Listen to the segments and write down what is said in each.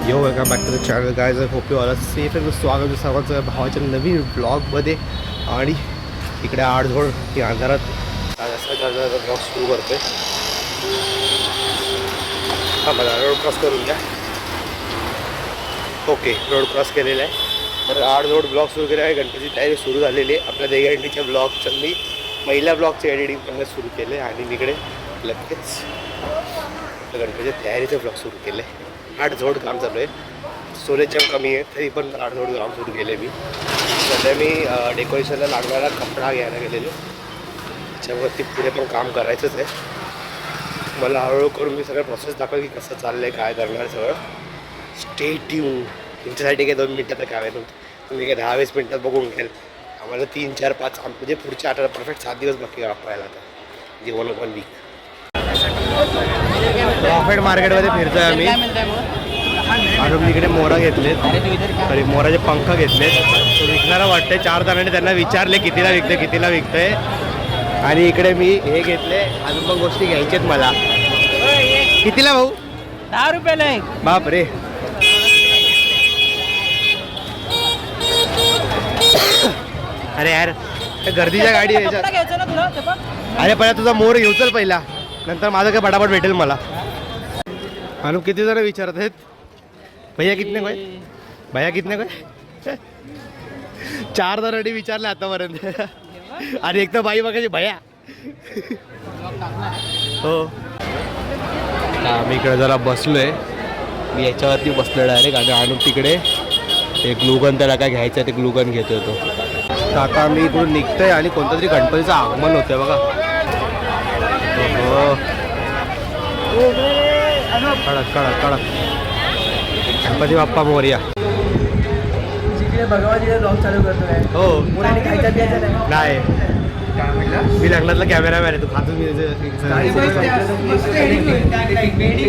Yo welcome back to the channel guys. I hope you all are safe and स्वागत आहे सर्वांचं भावाच्या नवीन ब्लॉगमध्ये. आणि इकडे आडझोड की अंधारात ब्लॉग सुरू करतोय. हां मला रोड क्रॉस करून द्या. ओके, रोड क्रॉस केलेला आहे. तर आडझोड ब्लॉग सुरू केला आहे. गणपतीची तयारी सुरू झालेली आहे. आपल्या देगंडीच्या ब्लॉगचं मी पहिल्या ब्लॉगचे एडिटिंग करणं सुरू केले आणि मी इकडे लगेच गणपतीच्या तयारीचं ब्लॉग सुरू केले. आडझोड काम चालू आहे. स्टोरेज कमी आहे तरी पण आडझोड काम सुरू केले मी. सध्या मी डेकोरेशनला लागणारा कपडा घ्यायला गेलेलो. त्याच्यावरती पुढे पण काम करायचंच आहे. मला हळूहळू करून मी सगळं प्रोसेस दाखव की कसं चाललं आहे, काय करणार सगळं. Stay tune. तुमच्यासाठी काही 2 मिनटात काय आहे तुम्ही काही 10-20 मिनटात बघून घ्याल. आम्हाला 3, 4, 5 म्हणजे पुढच्या आठवड्यात परफेक्ट 7 दिवस बाकी वापरायला आता. म्हणजे 1 वीक. प्रॉफिट मार्केटमध्ये फिरतोय आम्ही. अजून इकडे मोरा घेतलेत आणि मोराचे पंख घेतलेत. तो विकणारा वाटतंय. 4 जणांनी त्यांना विचारले कितीला विकतंय. आणि इकडे मी हे घेतले. अजून पण गोष्टी घ्यायच्यात मला. कितीला भाऊ? 10 रुपयाला एक. बाप रे. अरे यार गर्दीच्या गाडी घ्यायचं ना तुला. अरे पहिला तुझा मोर घेऊ चल पहिला, नंतर माझं काय फटाफट भेटेल मला. आणि किती जण विचारत आहेत भैया कितने काय, भैया कितने काय. 4 जणांनी विचारलं आतापर्यंत. आणि एक तर बाई बघायची भैया. हो. आम्ही इकडे जरा बसलोय. मी याच्यावरती बसलो डायरेक्ट. आणि आणून तिकडे ते ग्लुगन त्याला काय घ्यायचं आहे ते ग्लुगन घेतोय तो. तर आता आम्ही इकडून निघतोय आणि कोणतं तरी गणपतीचं आगमन होतंय बघा. कडक कडक कडक. गणपती बाप्पा मोरया. ब्लॉग चालू करतोय. हो. मुलांनी खायचं प्यायचं नाही. मी लग्नातला कॅमेरामॅन आहे. तू खातो मी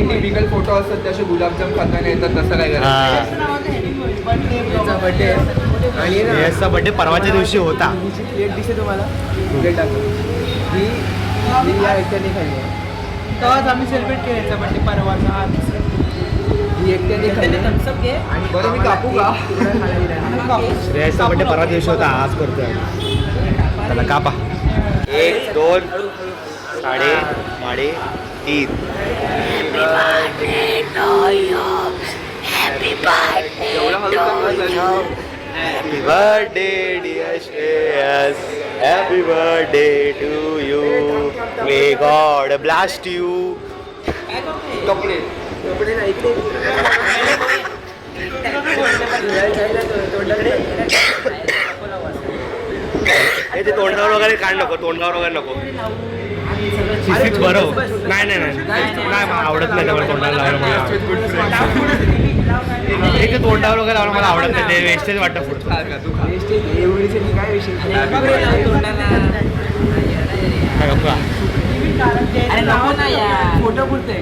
टिपिकल फोटो असतात तसे गुलाबजाम खाताना येतात तसं काय करायचं. बर्थडे आणि याचा बड्डे परवाच्या दिवशी होता. एक डिश आहे तुम्हाला ही या एकट्याने खाल्ली. तेव्हाच आम्ही सेलिब्रेट केला बर्थडे परवाचा. ही एकट्याने खाल्ली. थम्सअप घे आणि बरं मी कापू का? याचा बड्डे परवा दिवशी होता. आज करतोय. त्याला कापा. 1, 2, 3.5. Happy birthday dear Shreyas, happy birthday to you, may God bless you. कपडे ते तोंडावर वगैरे काढ नको. तोंडावर वगैरे नको. शिस्तीत बरं. नाही नाही नाही नाही आवडत नाही मला तोंडाला लावायला. एक ते तोंडावर वगैरे लावणं मला आवडत नाही. ते वेस्टेज वाटतं पुढचं. काय विषय फोटो पुरते.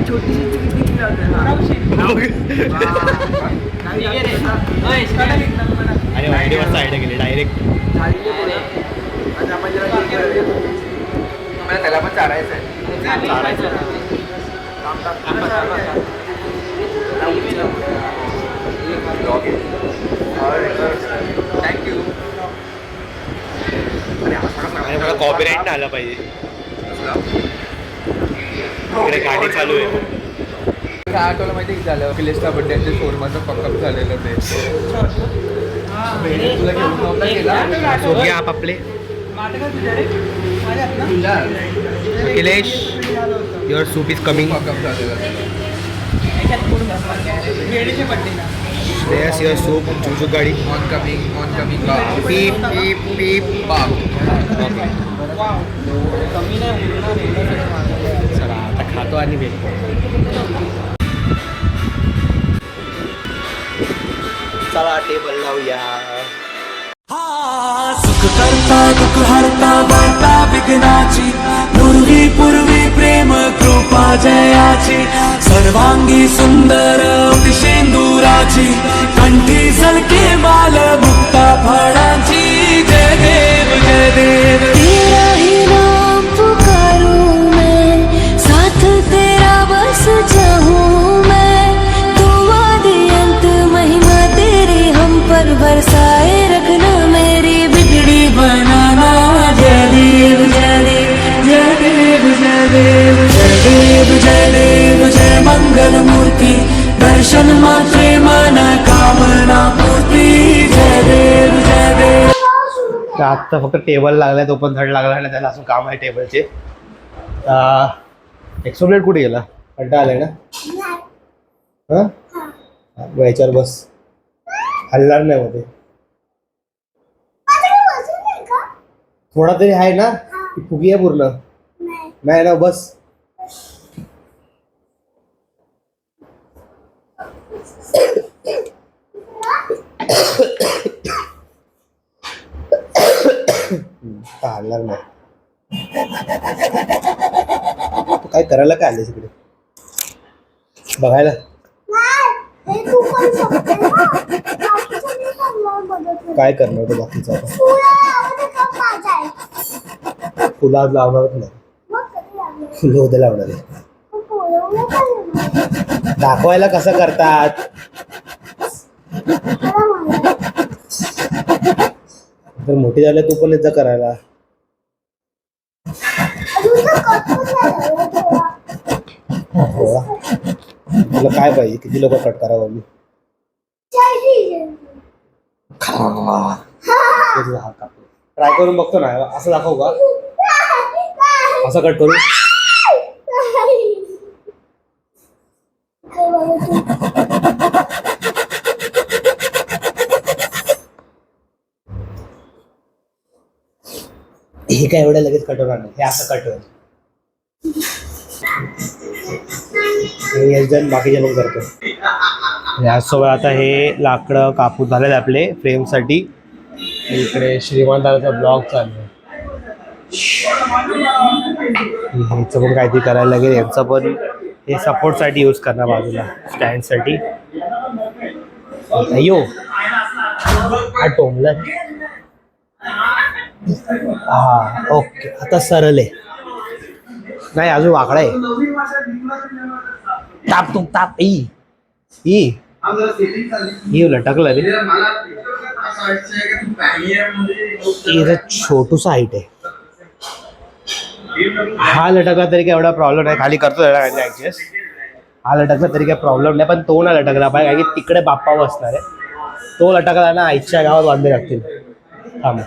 छोटीशी आणि वाईडीवर साईड गेली डायरेक्ट. त्याला पण चारायचं आहे. थँक्यू. आणि मला कॉपीराईट नाही आला पाहिजे. इकडे गाडी चालू आहे. काय आठवलं माहिती की झालं अखिलेशचा बड्डे आणि शोरमाचं पक्कप झालेलं ते. तुला घेऊन नव्हता गेला. सोगे आप आपले Akhilesh your soup is coming. पक्कप झालेलं. श्रेयस युअर सूप चुचूक गाडी. On coming peep peep peep. चला आता खातो आणि भेटतो. चला टेबल लावूया. सुख करता दुःख हरता वार्ता विघ्नाची पूर्वी प्रेम कृपा जयाची सर्वांगी सुंदर शेंदुराची कंठी झलके बाल मुक्ता फळांची जय देव जय देव. तेरा ही नाम पुकारू मैं साथ तेरा बस मात्रे मन कामना पूर्ती जय देव जय देव. तर आत्ता फक्त टेबल लागलाय, तो पण धड लागला आणि त्याला अजून काम आहे टेबलचे. एक्सप्लेट कुठे गेला? कंटा आलाय ना? हां याच्यावर बस, हलणार नाही मध्ये. थोडा तरी आहे ना, ती फुगी आहे पूर्ण. नाही ना, बस. हलणार नाही. तू काय करायला काय आले तिकडे बघायला? काय करणार तो बाकीचा आता? फुला लावणारच नाही. फुलं उद्या लावणार आहे. दाखवायला कसं करतात? तर मोठी झाली तू पण याचा करायला. तुला काय पाहिजे? किती लोक कट करावं मी? ट्राय करून बघतो ना, असं दाखवू का? असं कट करू? हे काय एवढं लगेच कट होणार नाही, हे असं कट होईल. बाकीचे पण करतो. यासोबत आता हे लाकडं कापून झालेले आपले फ्रेमसाठी. इकडे श्रीमंताचा ब्लॉग चालू आहे. ह्याचं पण काहीतरी करायला लागेल. यांचं पण हे सपोर्टसाठी यूज करणार बाजूला स्टँडसाठी. अयो हा टोमला. हा ओके, आता सरळ आहे. नाही अजून वाकडा आहे. ताप तू ताप. ई लटकलं रे. छोटूसा हाईट आहे. हा लटकला तरी काय एवढा प्रॉब्लेम नाही, खाली करतो ऍडजस्ट. हा लटकला तरी काय प्रॉब्लेम नाही, पण तो ना लटकला पाहिजे, कारण की तिकडे बाप्पा बसणार आहे. तो लटकला ना आईच्या गावात बांधले लागतील. थांब,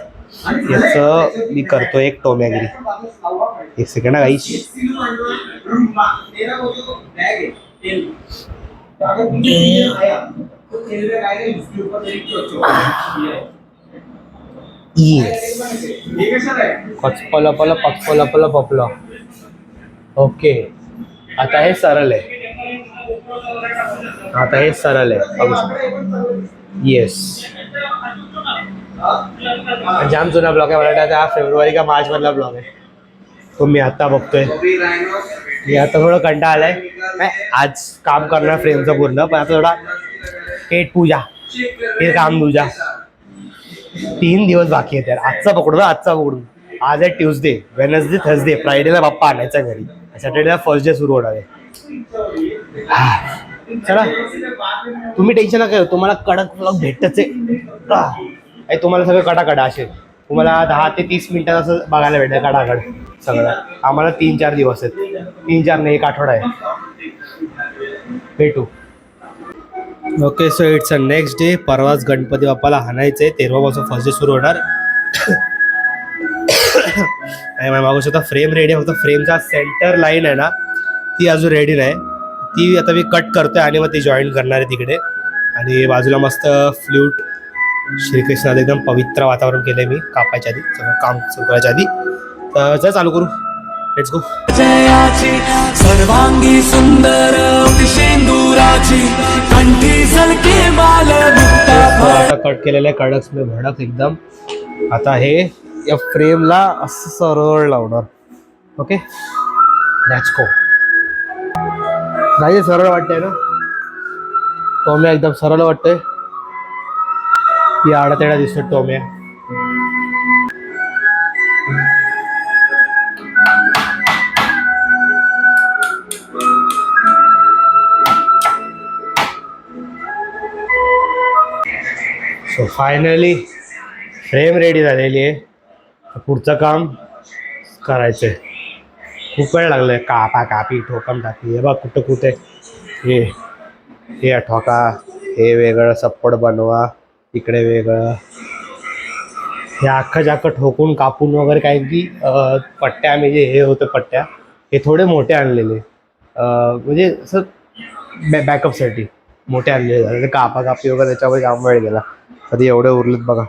याचं मी करतो एक टोमॅगिरी. एक सेकंड ना गाईच. पचपला. ओके, आता हे सरळ आहे. येस, जाम जुना ब्लॉग आहे. मला वाटतं हा फेब्रुवारी का मार्च मधला ब्लॉग आहे. तो मी आता बघतोय. मी आता थोडं कंटाळा आलाय. आज काम करणार फ्रेमचं पूर्ण, पण आता थोडा पेट पूजा, हे काम दूजा. 3 दिवस बाकी आहेत यार. आजचा पकडून. आज आहे ट्यूजडे, वेनसडे, थर्सडे, फ्रायडेला बाप्पा आणायचा घरी. सॅटर्डेला फर्स्ट डे सुरू होणार आहे. चला, तुम्ही टेन्शन नका घेऊ, तुम्हाला कडक ब्लॉग भेटतच आहे. तुम्हाला सगळं कडाकडा असेल. तुम्हाला 10 ते 30 मिनिटात असं बघायला भेटेल कडाकड सगळं. आम्हाला 3-4 दिवस आहेत. 3-4 नाही, 1 आठवडा आहे. भेटू. Okay, so it's a next day. परवाच गणपती बाप्पाला हाणायचं आहे. 13वापासून फर्स्ट डे सुरू होणार. आणि मागू शकता फ्रेम रेडी आहे, फक्त फ्रेमचा सेंटर लाईन आहे ना, ती अजून रेडी नाही. ती आता मी कट करतोय आणि मग ती जॉईन करणार आहे तिकडे. आणि बाजूला मस्त फ्ल्यूट, श्रीकृष्णाचं एकदम पवित्र वातावरण केलंय मी कापायच्या आधी, सगळं काम सुरू करायच्या आधी. तर चला चालू करू. Let's go. जयाची सर्वांगी सुंदर शेंदुराची कंठी झलके बाल आता कट केलेलं आहे कडक में भडक एकदम. आता हे या फ्रेमला असं सरळ लावणार. Okay, let's go. नाही सरळ वाटतंय ना, टोम्या एकदम सरळ वाटतंय. ही आडातेडा दिसतो टोम्या. सो फायनली फ्रेम रेडी झालेली आहे. पुढचं काम करायचं आहे. खूप वेळ लागलाय. कापी ठोकम टाकी. हे बघ कुठं हे हे आठवा का, हे वेगळं सप्पड बनवा, इकडे वेगळं. हे अख्खं ठोकून कापून वगैरे काय की पट्ट्या आम्ही जे हे होतं पट्ट्या हे थोडे मोठे आणलेले, म्हणजे असं बॅकअपसाठी मोठे आणलेले झाले. कापाकापी वगैरे त्याच्यावर जाम वेळ गेला. कधी एवढे उरलेत बघा,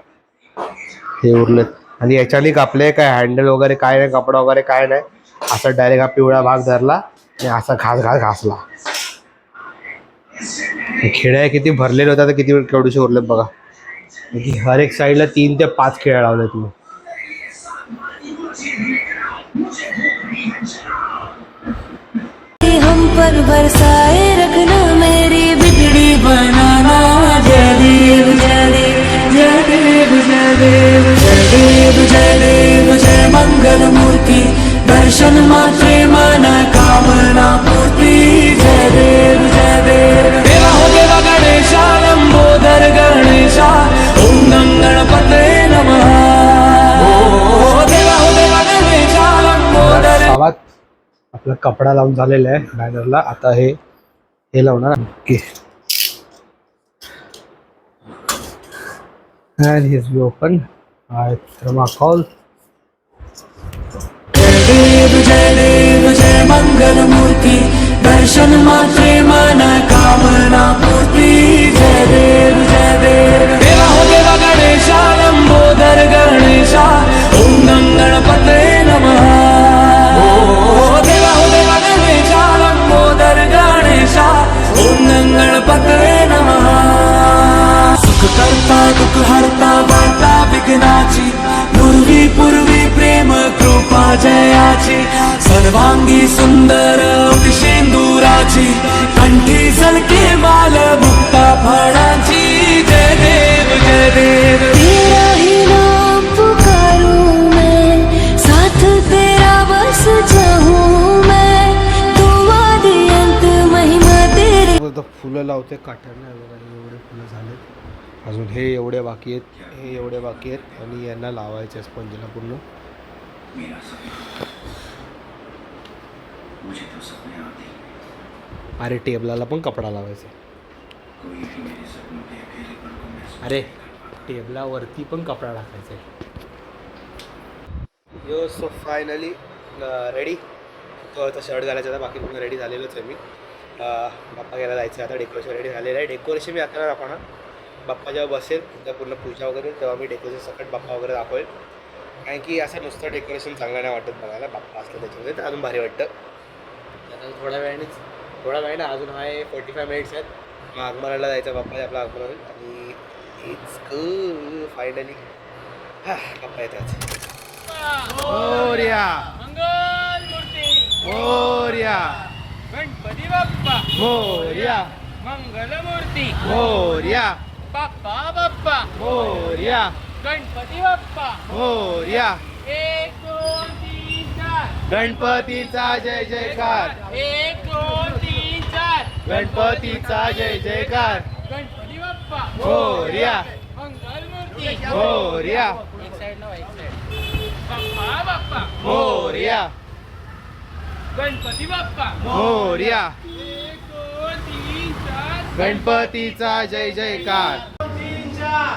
हे उरलेत. आणि याच्याने कापले काय हँडल वगैरे काय नाही, कपडा वगैरे काय नाही, असा डायरेक्ट हा पिवळा भाग धरला आणि असा घासला. खेळ्या किती भरलेले होत्या तर किती केवढेसे उरलेत बघा. हर एक साईडला 3 ते 5 खेळ लावलेत मी. हम पर बरसाए रखना मेरी बिगड़ी बनाना जय देव जय देव जय देव जय देव जय देव जय देव जय मंगल मूर्ति दर्शन मात्रे मन कामना पूर्ति जय देव जय देव देवा हो देवा गणेशा लंबोदर गणेशा ओम नम गणपते नमः ओ देवा हो देवा गणेशा लंबोदर. गावात आपला कपडा लावून झालेला आहे बॅनरला. आता हे लावणार. Okay, and he's be open. Thermocol. जय देव जय मंगल मूर्ति दर्शन मात्रे मन कामना पूर्ति जय देव जय देव देवा हो देवा गणेशा लंबोदर गणेशा ओम नम गणपते नमः ओ देवा हो देवा गणेशा लंबोदर गणेशा ओम नम गणपते नमः. सुख करता दुख हरता वार्ता विघ्नाची पूर्वी प्रेम कृपा जयाची सर्वांगी सुंदर शेंदुराची कंठी सलके माल मुक्ता फळाची जय देव जय देव. तेरा ही नाम पुकारूं मैं साथ तेरा बस जाऊं मैं तू आदि अंत महिमा तेरी. फुलं लावते काट्याने. एवढे फुलं झालेत, अजून हे एवढे बाकी आहेत, हे एवढे बाकी आहेत आणि यांना लावायचे स्पंजला पूर्ण. अरे टेबलाला पण कपडा लावायचा. अरे टेबलावरती पण कपडा टाकायचा. यो सो फायनली रेडी. आता शर्ट घालायचं आता, बाकी पूर्ण रेडी झालेलंच आहे मी. बाप्पा घ्यायला जायचं आता. डेकोरेशन रेडी झालेलं आहे. डेकोरेशन मी आता दाखवणार. बाप्पा जेव्हा बसेल त्या पूर्ण पूजा वगैरे तेव्हा मी डेकोरेशन सकट बाप्पा वगैरे दाखवेल. कारण की असं नुसतं डेकोरेशन चांगलं नाही वाटत बघायला. बाप्पा असलं त्याच्यामध्ये तर अजून भारी वाटतं. आता थोड्या वेळाने अजून आहे 45 मिनिट्स आहेत. मग आगमनाला जायचं बाप्पा आपला आगमन होईल आणि इट्स फायनली बाप्पा येतात. मोरया मोरया गणपती बाप्पा मोरया मंगलमूर्ती मोरया बाप्पा बाप्पा मोरया गणपती बाप्पा मोरया. 1 2 3 4 गणपतीचा जय जयकार. 1 2 3 4 गणपतीचा जय जयकार. गणपती बाप्पा मोरया मंगलमूर्ती मोरया एक साइड बाप्पा बाप्पा मोरया गणपती बाप्पा मोरया. 1 2 3 4 गणपतीचा जय जयकार.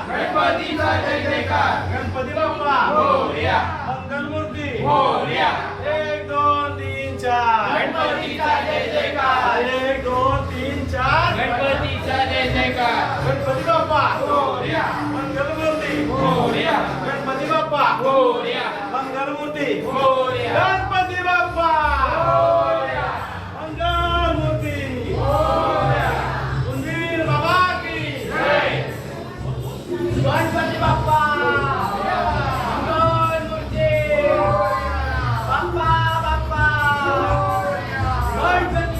गणपतीचा जय जयकार. गणपती बाप्पा मोरया मंगलमूर्ती मोरया. 1 2 3 4 गणपतीचा जय जयकार. 1 2 3 4 गणपतीचा जय जयकार. गणपती बाप्पा मोरया मंगलमूर्ती मोरया. गणपती बाप्पा मोरया मंगलमूर्ती मोरया. गणपती बाप्पा मोरया मंगलमूर्ती मोरया. उंदीर बाबा की जय. गणपती बाप्पा मंगलमूर्ती बाप्पा बाप्पा गणपती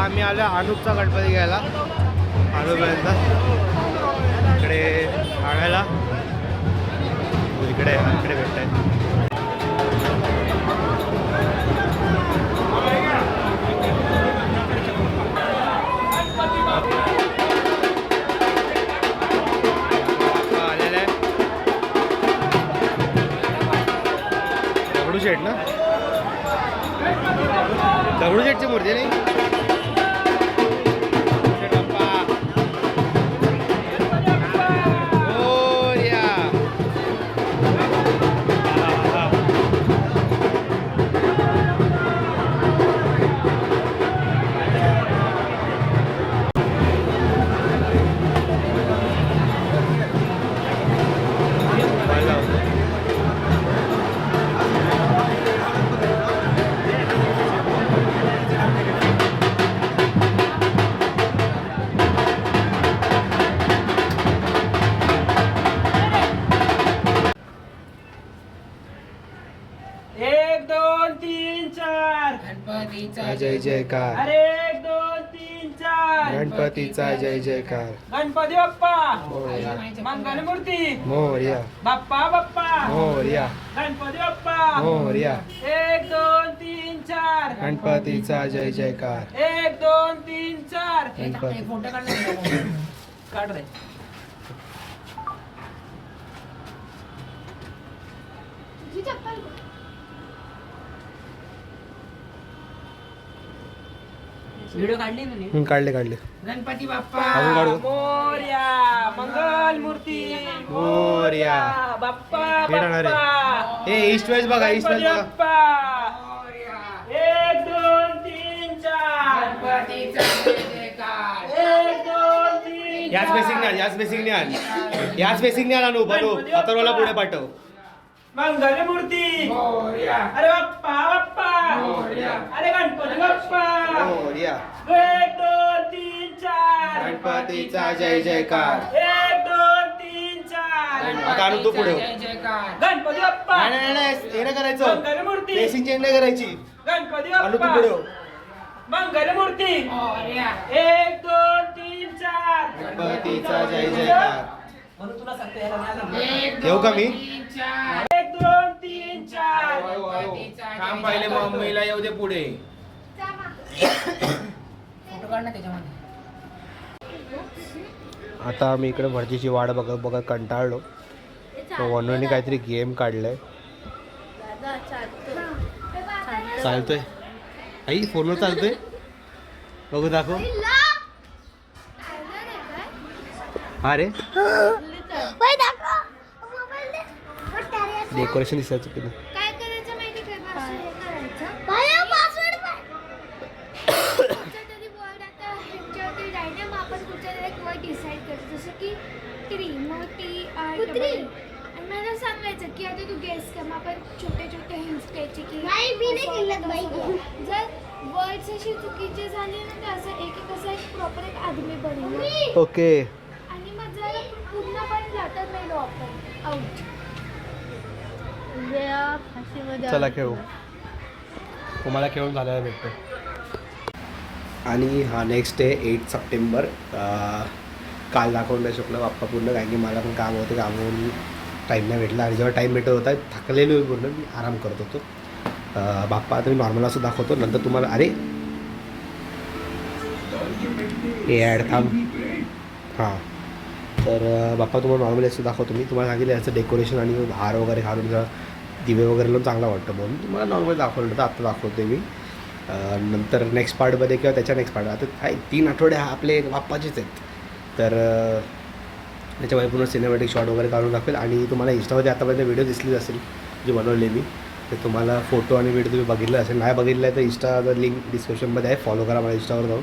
आम्ही आलो अनुपचा गणपती घ्यायला अनुपर्यंत इकडे ठाण्याला इकडे भेटत आहेत. आलेलं आहे दगडूशेठ ना दगडूशेठची मूर्ती नाही गणपतीचा जय जयकार अरे 1 2 3 4 गणपतीचा जय जयकार गणपती बाप्पा मोरया मंगलमूर्ती मोरया बाप्पा बाप्पा मोरया गणपती बाप्पा मोरया 1 2 3 4 गणपतीचा जय जयकार 1 2 3 4 गणपती फोटो काढ रे व्हिडिओ काढली ना नी? काढले गणपती बाप्पा आपण काढू. मोरया मंगल मूर्ती मोरया बाप्पा हे राहणार आहे. बाप्पा ए ईस्ट वेस्ट बघा ईस्ट वेस्ट बघा बाप्पा 1 2 3 4 गणपतीचा जय जयकार 1 2 3 याच बेसिकने आण अनु बनू अथर्वला पुढे पाठव मंगल मूर्ती अरे बाप्पा बाप्पा अरे गणपती बाप्पा मोरया 1 2 3 4 गणपतीचा जय जयकार 1 2 3 4 आता अनु तू पुढे हो. गणपती बाप्पा नाही हे नाही करायचं मंगल मूर्ती बेसिंग चेंज नाही करायची गणपती अनु तू बाप्पा पुढे हो. मंगल मूर्ती 1 2 3 4 गणपतीचा जय जयकार म्हणून तुला सांगते याला नाही आलं. ठेवू का मी 1 2 3 4 काम पाहिले मम्मीला येऊ दे पुढे. फोटो काढ ना त्याच्यामध्ये. आता मी इकडे भरतीची वाट बघत कंटाळलो तो वनूने काहीतरी गेम काढलाय चालतोय आई फोनवर चालतोय बघू दाखव अरे डेकोरेशन दिसायचं की नाही काय करायचं माहिती काय पासवर्ड तरी वर्ड आता ह्याच्यावरती राहिलं मग आपण कुठच्या तरी एक वर्ड डिसाईड करतो जसं की ट्री मग TREE आणि मला सांगायचं की आता तू गेस कर मग आपण छोटे छोटे हिंट्स द्यायचे की जर वर्ड्स असे चुकीचे झाले ना तर असं एक असा एक प्रॉपर एक आदमी बनेल ओके आणि मग जर पूर्णपणे लटत राहिलो आपण आउट चला खेळू तुम्हाला खेळून झालेला भेटतो आणि हा नेक्स्ट डे 8 सप्टेंबर काल दाखवून नाही शकलो बाप्पा पूर्ण कारण की मला पण काम होतं कामावरून टाईम नाही भेटला आणि जेव्हा टाईम भेटत होता थकलेलो पूर्ण मी आराम करत होतो बाप्पा आता मी नॉर्मल असं दाखवतो नंतर तुम्हाला अरे हे ॲड थांब हां तर बाप्पा तुम्हाला नॉर्मली असं दाखवतो मी तुम्हाला सांगितलं याचं डेकोरेशन आणि हार वगैरे घालून जरा दिवे वगैरे लावून चांगला वाटतं म्हणून तुम्हाला नॉर्मली दाखवलं होतं आत्ता दाखवतो मी नंतर नेक्स्ट पार्टमध्ये किंवा त्याच्या नेक्स्ट पार्ट आता काय 3 आठवडे हा आपले बाप्पाचेच आहेत तर त्याच्यामध्ये पूर्ण सिनेमॅटिक शॉट वगैरे काढून दाखवेल आणि तुम्हाला इंस्टामध्ये आतापर्यंत व्हिडिओ दिसलीच असेल जे बनवले मी तर तुम्हाला फोटो आणि व्हिडिओ तुम्ही बघितलं असेल नाही बघितलं आहे तर इंस्टाचा लिंक डिस्क्रिप्शनमध्ये आहे फॉलो करा मला इंस्टावर जाऊन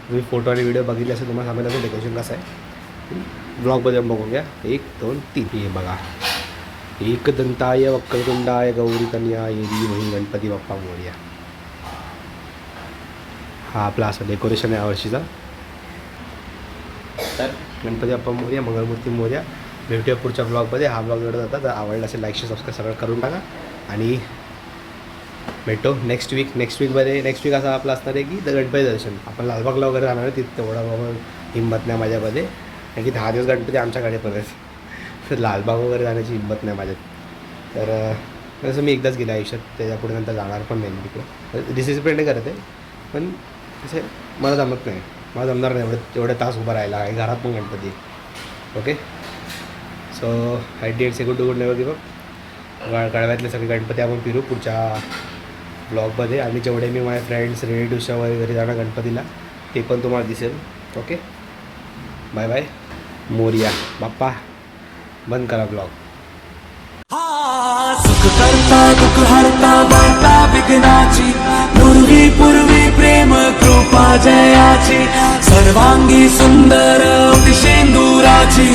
तुम्ही फोटो आणि व्हिडिओ बघितले असेल तुम्हाला सांगितलं असेल डेकोरेशन कसं आहे ब्लॉगमध्ये बघून घ्या 1 2 3 हे बघा एकदंताय वक्रतुंडाय गौरीकन्याय धीमहि गणपती बाप्पा मोरया हा आपला असं डेकोरेशन आहे यावर्षीचा तर गणपती बाप्पा मोरया मंगलमूर्ती मोरया भेटूया पुढच्या ब्लॉगमध्ये हा ब्लॉग एवढा जाता तर आवडला असेल लाईक शेअर सबस्क्राईब सगळं करून टाका आणि भेटतो नेक्स्ट वीकमध्ये नेक्स्ट वीक असा आपला असणार आहे की गणपती दर्शन. आपण लालबागला वगैरे जाणार आहे तिथं, तेवढा बाबा हिंमत नाही माझ्यामध्ये, कारण की 10 दिवस गणपती आमच्याकडे पण आहेत. तर लालबाग वगैरे जाण्याची हिंमत नाही माझ्यात. तर तसं मी एकदाच गेलं आयुष्यात, त्याच्यापुढे नंतर जाणार पण नाही तिकडे. डिसिप्लिन करते पण तसे मला जमत नाही, मला जमणार नाही एवढे तास उभं राहायला आहे. घरात पण Ganpati. Okay, so at the end say good to good never give up. कळव्यातले सगळे गणपती आपण फिरू पुढच्या ब्लॉगमध्ये, आणि जेवढे मी माझ्या फ्रेंड्स रिलेटिव्सच्या वगैरे जाणार गणपतीला ते पण तुम्हाला दिसेल. Okay, bye bye. Morya Bappa. बंद करा ब्लॉग. सुख करता दुःख हरता वार्ता विघ्नाची पूर्वी प्रेम कृपा जयाची सर्वांगी सुंदर शेंदुराची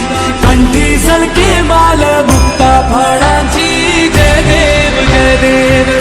कंठी सलके माल मुक्ता फळांची जय देव जय देव.